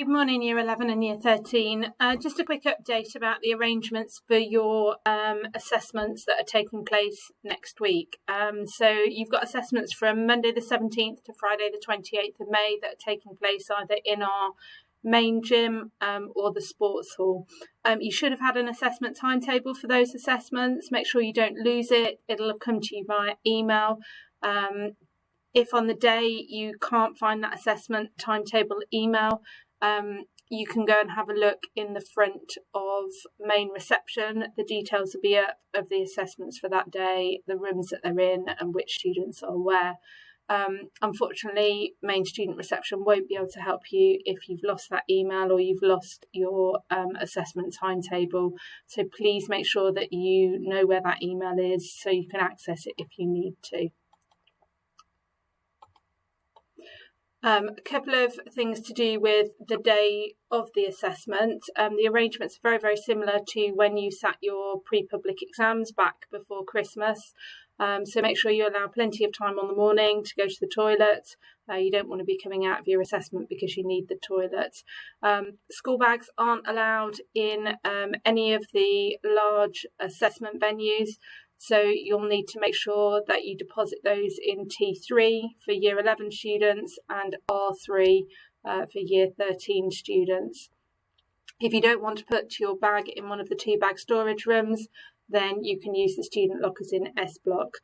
Good morning, Year 11 and Year 13. Just a quick update about the arrangements for your assessments that are taking place next week. So you've got assessments from Monday the 17th to Friday the 28th of May that are taking place either in our main gym or the sports hall. You should have had an assessment timetable for those assessments. Make sure you don't lose it. It'll have come to you via email. If on the day you can't find that assessment timetable email, you can go and have a look in the front of main reception. The details will be up of the assessments for that day, the rooms that they're in and which students are where. Unfortunately, main student reception won't be able to help you if you've lost that email or you've lost your assessment timetable. So please make sure that you know where that email is so you can access it if you need to. A couple of things to do with the day of the assessment. The arrangements are very, very similar to when you sat your pre-public exams back before Christmas. So make sure you allow plenty of time on the morning to go to the toilet. You don't want to be coming out of your assessment because you need the toilet. School bags aren't allowed in any of the large assessment venues. So you'll need to make sure that you deposit those in T3 for Year 11 students and R3 for Year 13 students. If you don't want to put your bag in one of the 2 bag storage rooms, then you can use the student lockers in S block.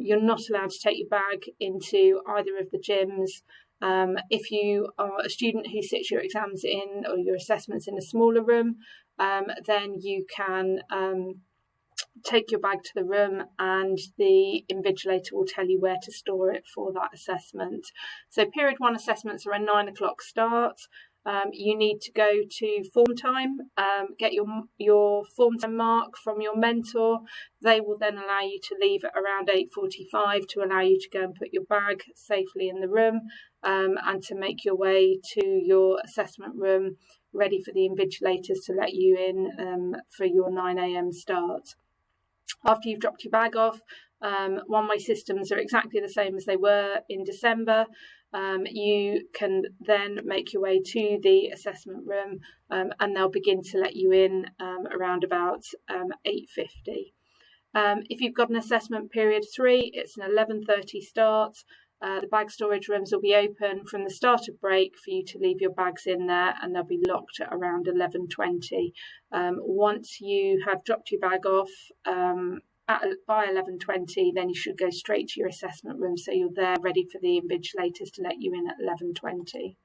You're not allowed to take your bag into either of the gyms. If you are a student who sits your exams in or your assessments in a smaller room, then you can take your bag to the room and the invigilator will tell you where to store it for that assessment. So period 1 assessments are a 9 o'clock start. You need to go to form time, get your form time mark from your mentor. They will then allow you to leave at around 8:45 to allow you to go and put your bag safely in the room and to make your way to your assessment room ready for the invigilators to let you in for your 9 a.m. start. After you've dropped your bag off, one-way systems are exactly the same as they were in December. You can then make your way to the assessment room and they'll begin to let you in around about 8:50. If you've got an assessment period 3, it's an 11:30 start. The bag storage rooms will be open from the start of break for you to leave your bags in there and they'll be locked at around 11:20. Once you have dropped your bag off by 11:20, then you should go straight to your assessment room so you're there ready for the invigilators to let you in at 11:20.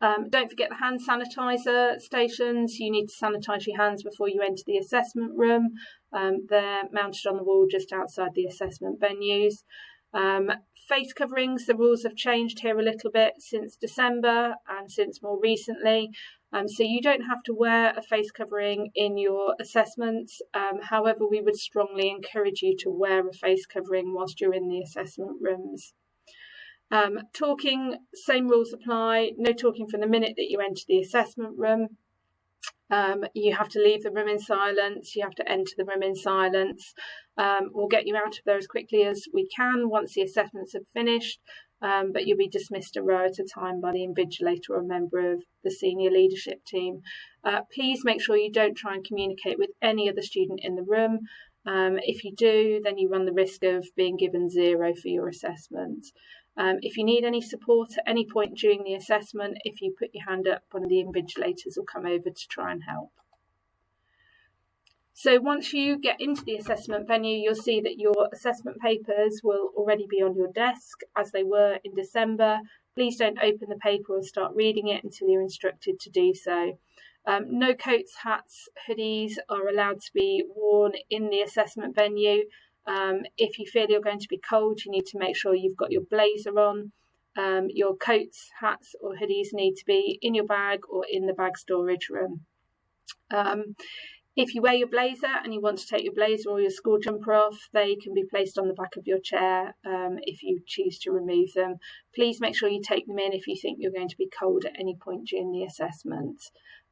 Don't forget the hand sanitizer stations. You need to sanitize your hands before you enter the assessment room. They're mounted on the wall just outside the assessment venues. Face coverings, the rules have changed here a little bit since December and since more recently. So you don't have to wear a face covering in your assessments. However, we would strongly encourage you to wear a face covering whilst you're in the assessment rooms. Talking, same rules apply. No talking from the minute that you enter the assessment room. You have to leave the room in silence. You have to enter the room in silence. We'll get you out of there as quickly as we can once the assessments have finished, but you'll be dismissed a row at a time by the invigilator or a member of the senior leadership team. Please make sure you don't try and communicate with any other student in the room. If you do, then you run the risk of being given 0 for your assessment. If you need any support at any point during the assessment, if you put your hand up, one of the invigilators will come over to try and help. So once you get into the assessment venue, you'll see that your assessment papers will already be on your desk as they were in December. Please don't open the paper or start reading it until you're instructed to do so. No coats, hats, hoodies are allowed to be worn in the assessment venue. If you feel you're going to be cold, you need to make sure you've got your blazer on. Your coats, hats or hoodies need to be in your bag or in the bag storage room. If you wear your blazer and you want to take your blazer or your school jumper off, they can be placed on the back of your chair if you choose to remove them. Please make sure you take them in if you think you're going to be cold at any point during the assessment.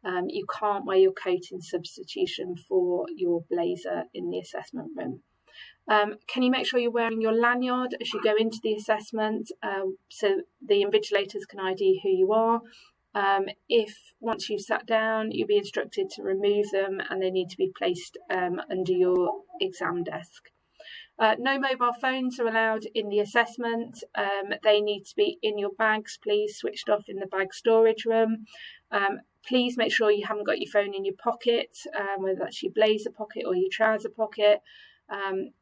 You can't wear your coat in substitution for your blazer in the assessment room. Can you make sure you're wearing your lanyard as you go into the assessment so the invigilators can ID who you are? If once you've sat down, you'll be instructed to remove them, and they need to be placed under your exam desk. No mobile phones are allowed in the assessment. They need to be in your bags, please, switched off in the bag storage room. Please make sure you haven't got your phone in your pocket, whether that's your blazer pocket or your trouser pocket.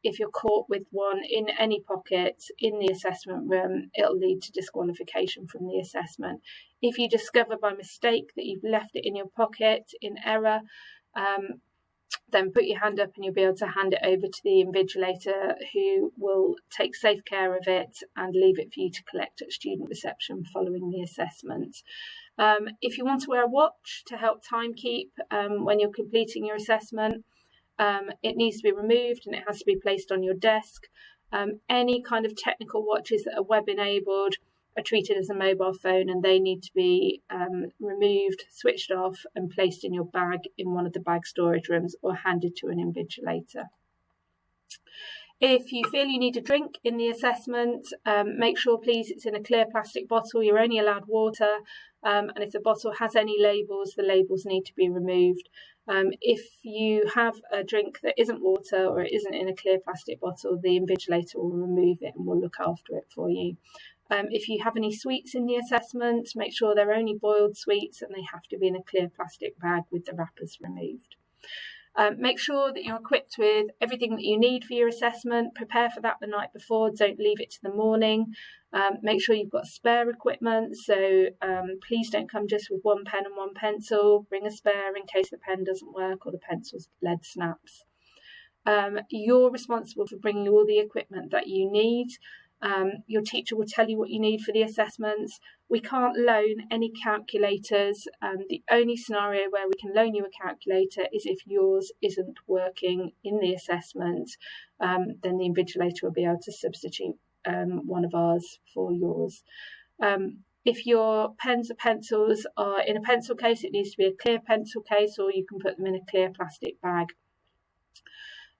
If you're caught with one in any pocket in the assessment room, it'll lead to disqualification from the assessment. If you discover by mistake that you've left it in your pocket in error, then put your hand up and you'll be able to hand it over to the invigilator, who will take safe care of it and leave it for you to collect at student reception following the assessment. If you want to wear a watch to help time keep when you're completing your assessment, it needs to be removed and it has to be placed on your desk. Any kind of technical watches that are web enabled are treated as a mobile phone, and they need to be removed, switched off and placed in your bag in one of the bag storage rooms or handed to an invigilator. If you feel you need a drink in the assessment, make sure please it's in a clear plastic bottle. You're only allowed water, and if the bottle has any labels, the labels need to be removed. If you have a drink that isn't water or it isn't in a clear plastic bottle, the invigilator will remove it and will look after it for you. If you have any sweets in the assessment, make sure they're only boiled sweets and they have to be in a clear plastic bag with the wrappers removed. Make sure that you're equipped with everything that you need for your assessment. Prepare for that the night before. Don't leave it to the morning. Make sure you've got spare equipment. So please don't come just with one pen and one pencil. Bring a spare in case the pen doesn't work or the pencil's lead snaps. You're responsible for bringing all the equipment that you need. Your teacher will tell you what you need for the assessments. We can't loan any calculators. The only scenario where we can loan you a calculator is if yours isn't working in the assessment. Then the invigilator will be able to substitute one of ours for yours. If your pens or pencils are in a pencil case, it needs to be a clear pencil case, or you can put them in a clear plastic bag.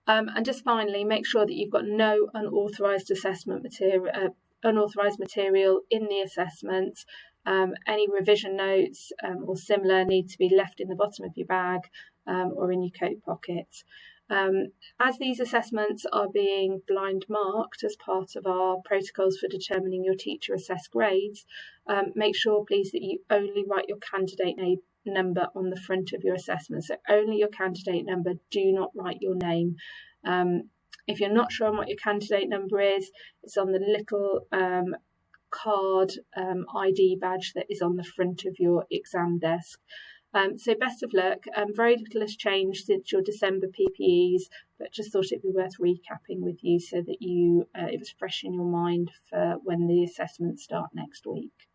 And just finally, make sure that you've got no unauthorised assessment material, unauthorised material in the assessment. Any revision notes or similar need to be left in the bottom of your bag or in your coat pocket. As these assessments are being blind marked as part of our protocols for determining your teacher assessed grades, make sure please that you only write your candidate number on the front of your assessment. So only your candidate number, do not write your name. If you're not sure on what your candidate number is, it's on the little card ID badge that is on the front of your exam desk. So best of luck. Very little has changed since your December PPEs, but just thought it'd be worth recapping with you so that you it was fresh in your mind for when the assessments start next week.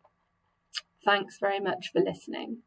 Thanks very much for listening.